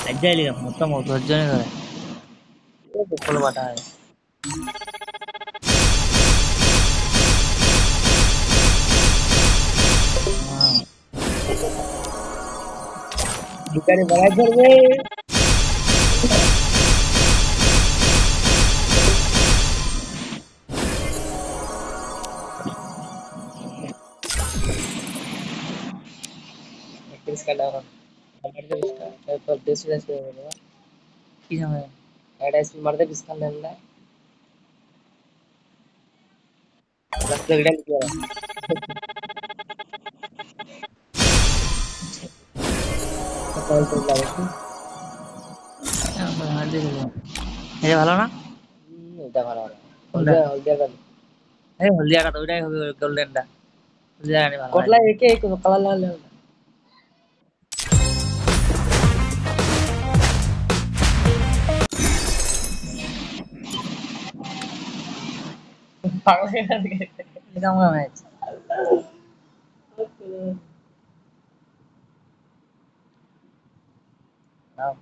అజ్జాయిలు ఇక మొత్తం ఒక రోజునే కదా కుక్కలు పట్టాలి ভিখারি বলাই করবে తీసుకెళ్ళి কি সময় অ্যাডাইস মারতে বিস্কাল দেন রাস্তা গিয়ে কি করা কল তো লাগে এটা ভালো না এটা ভালো ভালো হলদিয়া হলদিয়া এই হলদিয়াটা তো ওইটাই হবে গোল্ডেনটা হলদিয়া রানী ভালো কটলা একে কালার লাগালে পাগল হয়ে গেছে এটা আমার ম্যাচ নাও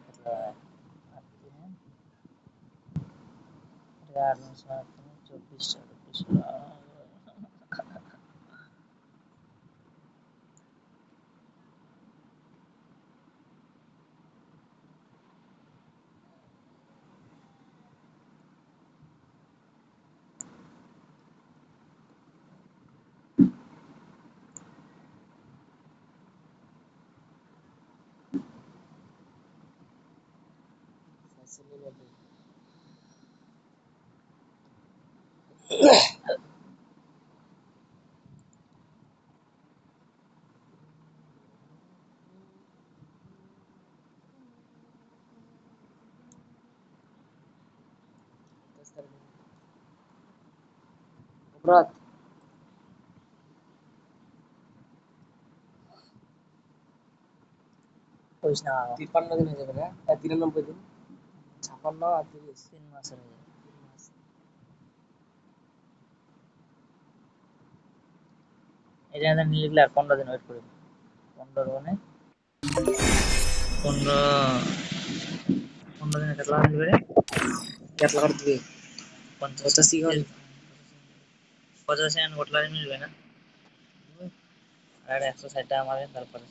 চব্বিশটা রাত কইস না 53 দিন হয়ে যাবে না 93 দিন 56 আর 30 3 মাসের হয়ে যাবে এটা না লিখলে আর 15 দিন ওয়েট করবে 15 মানে 15 দিনে কত লাগান দিবে রে কেটলা করে দিবে 85 85 50 কত লাগান মিলবে না আর 160 টাকা মারে তারপরে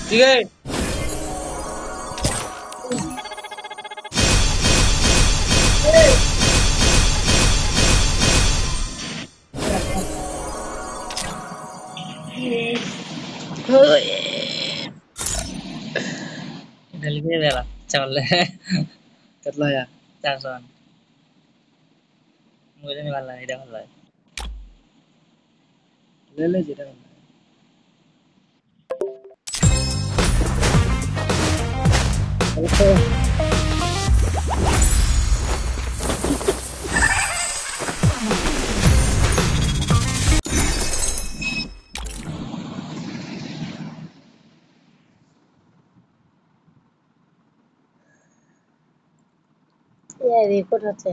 ঠিক আছে এটা লিখে দেলা চলে কেটলা ya 400 মুঝে नहीं ভালো লাগে এটা ভালো লাগে ले ले যেটা রেকর্ড হচ্ছে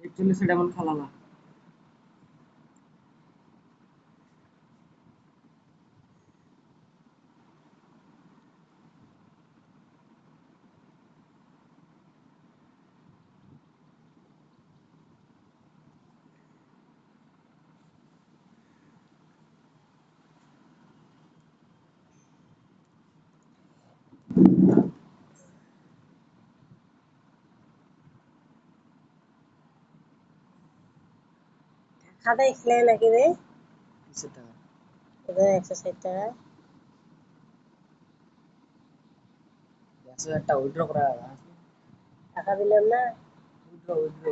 41 ডাবল খালালা খাতায় খেলে নাকি রে? কিসের টাকা? ওদের 160 টাকা। 100,000 উইথড্র করা টাকা দিলাম না। উইথড্র